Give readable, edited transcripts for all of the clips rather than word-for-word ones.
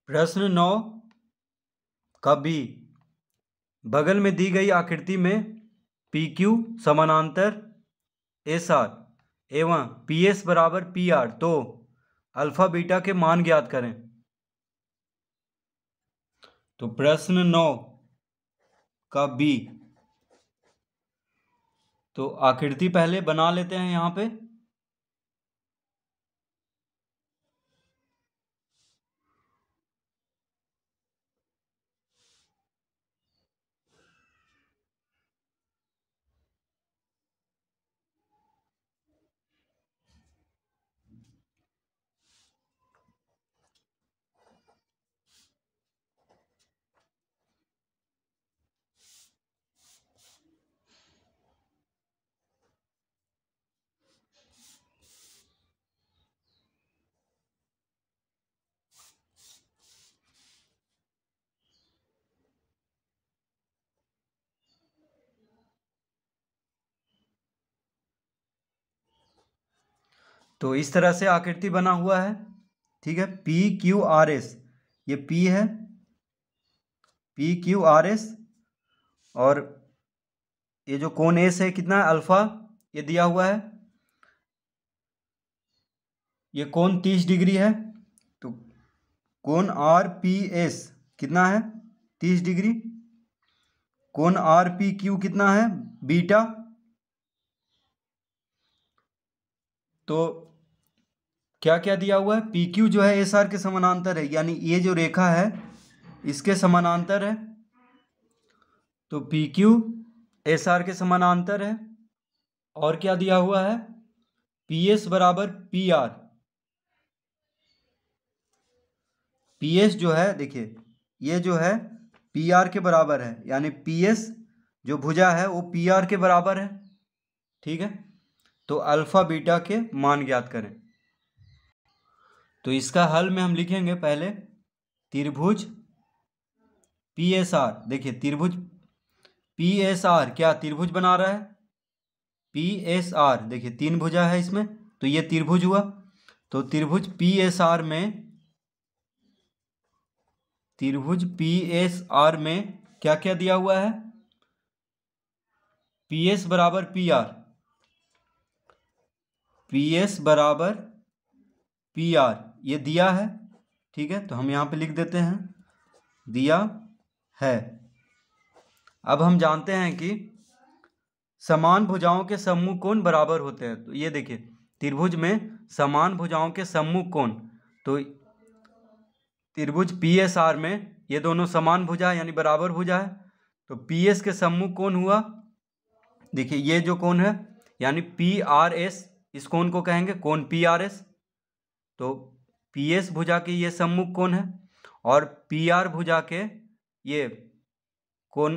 प्रश्न 9 का बी। बगल में दी गई आकृति में पी क्यू समानांतर एस आर एवं पी एस बराबर पी आर, तो अल्फा बीटा के मान ज्ञात करें। तो प्रश्न 9 का बी, तो आकृति पहले बना लेते हैं यहाँ पे। तो इस तरह से आकृति बना हुआ है, ठीक है। पी क्यू आर एस, ये पी है, पी क्यू आर एस, और ये जो कोण एस है कितना है, अल्फा, ये दिया हुआ है। ये कोण 30 डिग्री है, तो कोण आर पी एस कितना है, 30 डिग्री। कोण आर पी क्यू कितना है, बीटा। तो क्या क्या दिया हुआ है, पी क्यू जो है एस आर के समानांतर है, यानी ये जो रेखा है इसके समानांतर है। तो पी क्यू एस आर के समानांतर है। और क्या दिया हुआ है, पी एस बराबर पी आर। पी एस जो है, देखिए ये जो है पी आर के बराबर है, यानी पी एस जो भुजा है वो पी आर के बराबर है, ठीक है। तो अल्फा बीटा के मान ज्ञात करें। तो इसका हल में हम लिखेंगे पहले त्रिभुज पी एस आर। देखिए त्रिभुज पी एस आर क्या त्रिभुज बना रहा है, पी एस आर, देखिए 3 भुजा है इसमें, तो ये त्रिभुज हुआ। तो त्रिभुज पी एस आर में, त्रिभुज पी एस आर में क्या क्या दिया हुआ है, पी एस बराबर पी आर, पी एस बराबर पी आर ये दिया है, ठीक है। तो हम यहाँ पे लिख देते हैं दिया है। अब हम जानते हैं कि समान भुजाओं के सम्मुख कोण बराबर होते हैं। तो ये देखिए त्रिभुज में समान भुजाओं के सम्मुख कोण, तो त्रिभुज पी एस आर में ये दोनों समान भुजा है यानी बराबर भुजा है। तो पी एस के सम्मुख कोण हुआ, देखिए ये जो कोण है यानी पी आर एस, इस कोण को कहेंगे कोण पी आर एस। तो पी एस भुजा के ये सम्मुख कोण है, और पी आर भुजा के ये कोण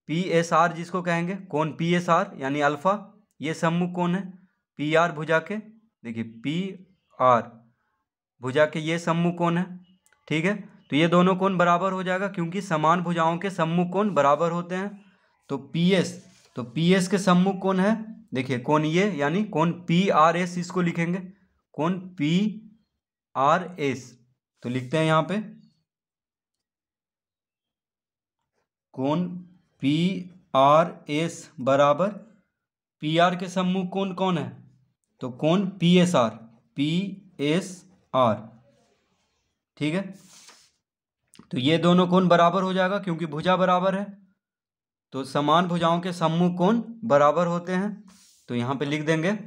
पी एस आर, जिसको कहेंगे कोण पी एस आर यानी अल्फा, ये सम्मुख कोण है पी आर भुजा के। देखिए पी आर भुजा के ये सम्मुख कोण है, ठीक है। तो ये दोनों कोण बराबर हो जाएगा क्योंकि समान भुजाओं के सम्मुख कोण बराबर होते हैं। तो पी एस, तो पी एस के सम्मुख कोण है, देखिए कोण ये यानी कोण पी आर एस, इसको लिखेंगे कोण पी आर एस। तो लिखते हैं यहाँ पे कोण पी आर एस बराबर पी आर के सम्मुख कोण कौन है, तो कोण P S R, P S R, ठीक है। तो ये दोनों कोण बराबर हो जाएगा क्योंकि भुजा बराबर है। तो समान भुजाओं के सम्मुख कोण बराबर होते हैं, तो यहां पे लिख देंगे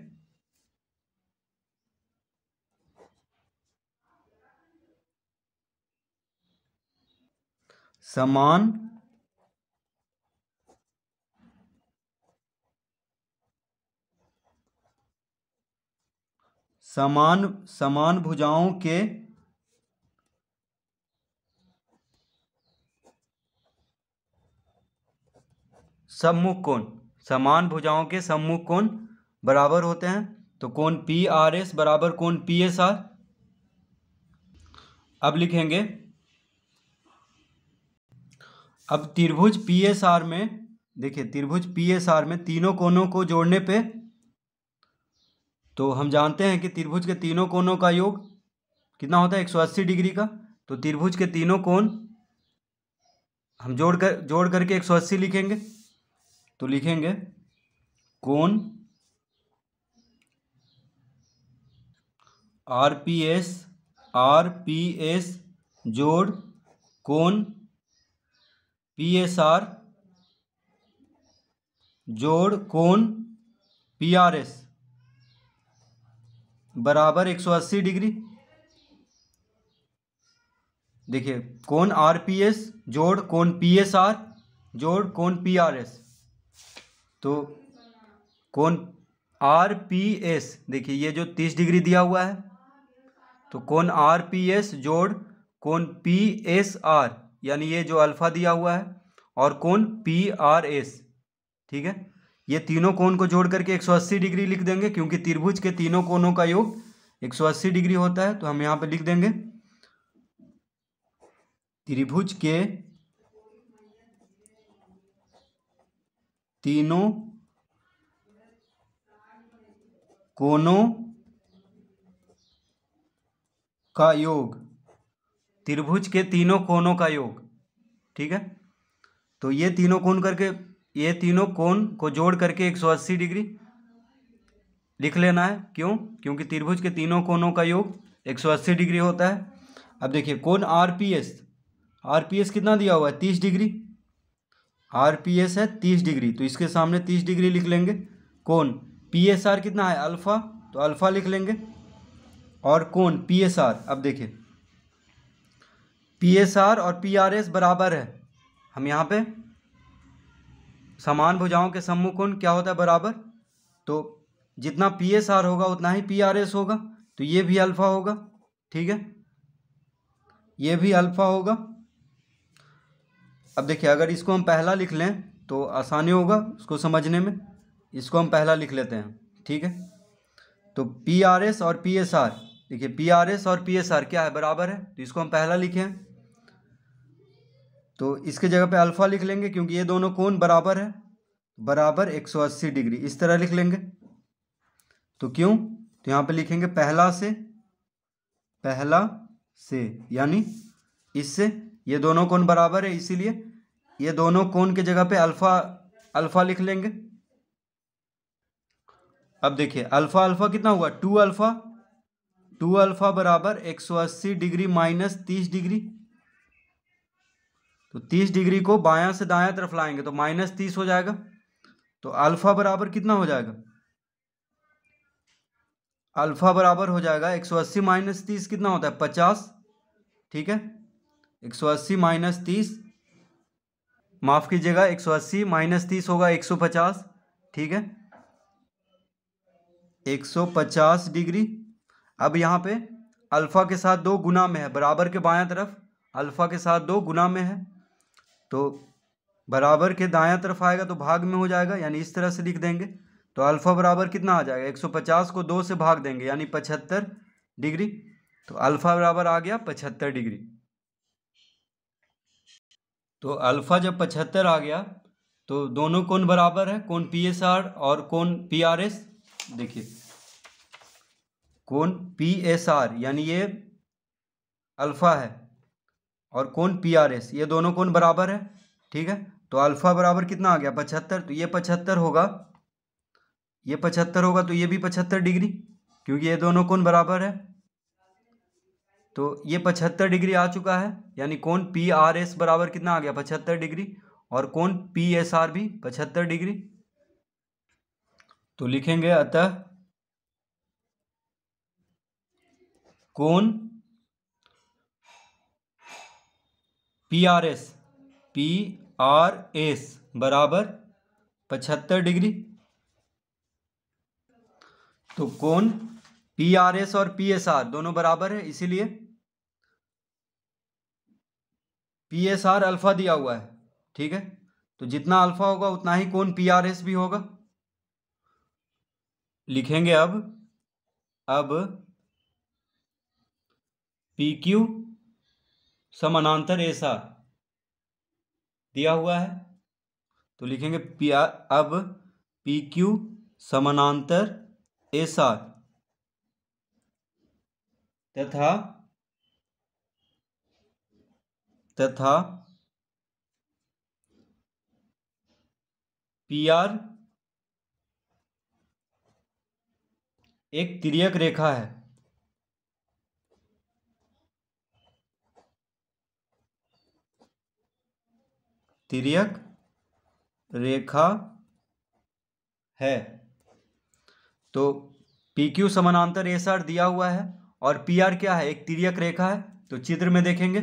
समान समान भुजाओं के सम्मुख कोण, समान भुजाओं के सम्मुख कोण बराबर होते हैं। तो कोण पी आर एस बराबर कोण पी एस आर। अब लिखेंगे, अब त्रिभुज पी एस आर में, देखिए त्रिभुज पी एस आर में तीनों कोणों को जोड़ने पे, तो हम जानते हैं कि त्रिभुज के तीनों कोणों का योग कितना होता है 180 डिग्री का। तो त्रिभुज के तीनों कोण हम जोड़ करके 180 लिखेंगे। तो लिखेंगे कोण आरपीएस जोड़ कोण पीएसआर जोड़ कोण पीआरएस बराबर 180 डिग्री। देखिए कोण आरपीएस जोड़ कोण पीएसआर जोड़ कोण पीआरएस। तो कोण आरपीएस देखिए ये जो 30 डिग्री दिया हुआ है, तो कोण आरपीएस जोड़ कोण पीएसआर यानी ये जो अल्फा दिया हुआ है और कोण पीआरएस, ठीक है। ये तीनों कोण को जोड़ करके 180 डिग्री लिख देंगे, क्योंकि त्रिभुज के तीनों कोणों का योग 180 डिग्री होता है। तो हम यहाँ पे लिख देंगे त्रिभुज के तीनों कोणों का योग, त्रिभुज के तीनों कोणों का योग, ठीक है। तो ये तीनों कोण को जोड़ करके 180 डिग्री लिख लेना है। क्यों? क्योंकि त्रिभुज के तीनों कोणों का योग 180 डिग्री होता है। अब देखिए कोण आरपीएस कितना दिया हुआ है 30 डिग्री। आरपीएस है 30 डिग्री, तो इसके सामने 30 डिग्री लिख लेंगे। कोण पीएसआर कितना है अल्फा, तो अल्फा लिख लेंगे। और कोण पीएसआर, अब देखिए पीएसआर और पीआरएस बराबर है। हम यहाँ पे समान भुजाओं के सम्मुख कोण क्या होता है बराबर, तो जितना पीएसआर होगा उतना ही पीआरएस होगा। तो ये भी अल्फा होगा, ठीक है, ये भी अल्फा होगा। अब देखिए अगर इसको हम पहला लिख लें तो आसानी होगा उसको समझने में। इसको हम पहला लिख लेते हैं, ठीक है। तो पीआरएस और पीएसआर, देखिए पीआरएस और पीएसआर क्या है बराबर है, तो इसको हम पहला लिखें। तो इसके जगह पे अल्फा लिख लेंगे, क्योंकि ये दोनों कोण बराबर है, बराबर 180 डिग्री इस तरह लिख लेंगे। तो क्यों? तो यहाँ पे लिखेंगे पहला से यानी इससे, ये दोनों कोण बराबर है इसीलिए ये दोनों कोण के जगह पे अल्फा लिख लेंगे। अब देखिए अल्फा अल्फा कितना हुआ 2 अल्फा बराबर 180 डिग्री माइनस 30 डिग्री। तो 30 डिग्री को बायां से दायां तरफ लाएंगे तो माइनस 30 हो जाएगा। तो अल्फा बराबर कितना हो जाएगा, अल्फा बराबर हो जाएगा 180 माइनस 30 कितना होता है 50, ठीक है। 180 माइनस 30, माफ कीजिएगा 180 माइनस 30 होगा 150, ठीक है, 150 डिग्री। अब यहाँ पे अल्फा के साथ 2 गुना में है, बराबर के बायां तरफ अल्फा के साथ 2 गुना में है, तो बराबर के दायां तरफ आएगा तो भाग में हो जाएगा, यानी इस तरह से लिख देंगे। तो अल्फा बराबर कितना आ जाएगा 150 को 2 से भाग देंगे यानी 75 डिग्री। तो अल्फा बराबर आ गया 75 डिग्री। तो अल्फा जब 75 आ गया तो दोनों कोण बराबर है, कोण पीएसआर और कोण पीआरएस। देखिए कोण पीएसआर यानी ये अल्फा है और कोण पीआरएस ये दोनों कोण बराबर है, ठीक है। तो अल्फा बराबर कितना आ गया 75, तो ये 75 होगा, ये 75 होगा, तो ये भी 75 डिग्री, क्योंकि ये दोनों कोण बराबर है। तो ये 75 डिग्री आ चुका है, यानी कोण पी आर एस बराबर कितना आ गया 75 डिग्री, और कोण पी एस आर भी 75 डिग्री। तो लिखेंगे अतः कोण पी आर एस बराबर 75 डिग्री। तो कोण पी आर एस और पी एस आर दोनों बराबर है, इसीलिए पी एस आर अल्फा दिया हुआ है, ठीक है। तो जितना अल्फा होगा उतना ही कोण पी आर एस भी होगा। लिखेंगे अब पी क्यू समानांतर एस आर दिया हुआ है, तो लिखेंगे अब पी क्यू समानांतर एस आर तथा तथा PR एक तिर्यक रेखा है। तिर्यक रेखा है। तो PQ समानांतर SR दिया हुआ है और PR क्या है, एक तिर्यक रेखा है। तो चित्र में देखेंगे,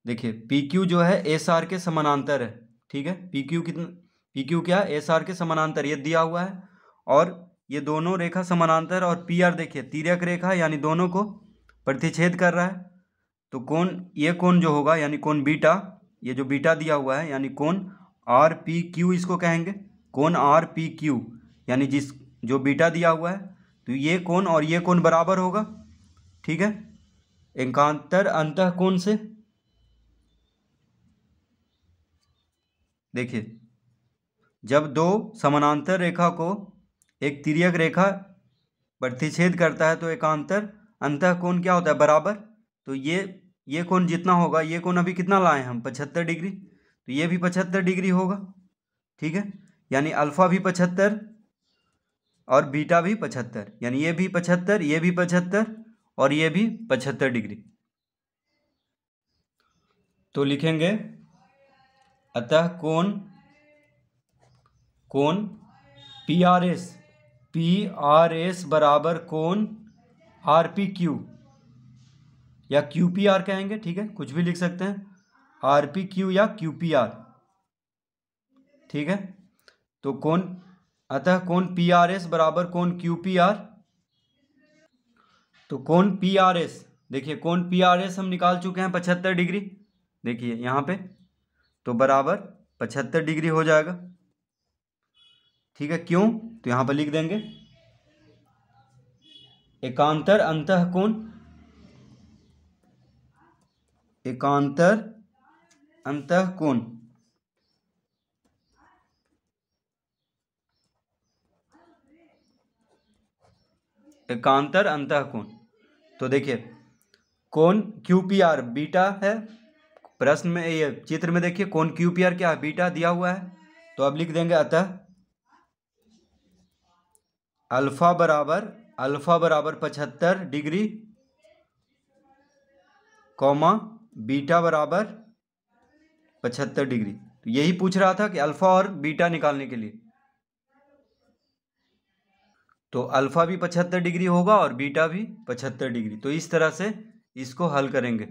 देखिए PQ जो है SR के समानांतर है, ठीक है। PQ क्या है, SR के समानांतर, ये दिया हुआ है। और ये दोनों रेखा समानांतर, और PR देखिए तिर्यक रेखा है, यानी दोनों को प्रतिच्छेद कर रहा है। तो ये कोण जो होगा, यानी कोण बीटा, ये जो बीटा दिया हुआ है, यानी कोण RPQ इसको कहेंगे, कोण RPQ, यानी जो बीटा दिया हुआ है। तो ये कोण और ये कोण बराबर होगा, ठीक है, एकांतर अंतःकोण से। देखिए जब दो समानांतर रेखा को एक तिर्यक रेखा प्रतिच्छेद करता है तो एकांतर अंतःकोण क्या होता है, बराबर। तो ये कोण जितना होगा, ये कोण अभी कितना लाए हम, 75 डिग्री, तो ये भी 75 डिग्री होगा, ठीक है। यानी अल्फा भी 75 और बीटा भी 75, यानी ये भी 75, ये भी 75 और ये भी 75 डिग्री। तो लिखेंगे अतः कोण PRS बराबर कोण RPQ या QPR कहेंगे, ठीक है, कुछ भी लिख सकते हैं, RPQ या QPR, ठीक है। तो अतः कोण PRS बराबर कोण QPR। तो कोण PRS, देखिए कोण PRS हम निकाल चुके हैं 75 डिग्री, देखिए यहाँ पे, तो बराबर 75 डिग्री हो जाएगा, ठीक है। क्यों, तो यहाँ पर लिख देंगे एकांतर अंतःकोण, एकांतर अंतःकोण, एकांतर अंतःकोण। तो देखिए कोण QPR बीटा है, प्रश्न में ये चित्र में देखिए कोण QPR क्या है, बीटा दिया हुआ है। तो अब लिख देंगे अतः अल्फा बराबर 75 डिग्री, कॉमा बीटा बराबर 75 डिग्री। तो यही पूछ रहा था कि अल्फा और बीटा निकालने के लिए, तो अल्फा भी 75 डिग्री होगा और बीटा भी 75 डिग्री। तो इस तरह से इसको हल करेंगे।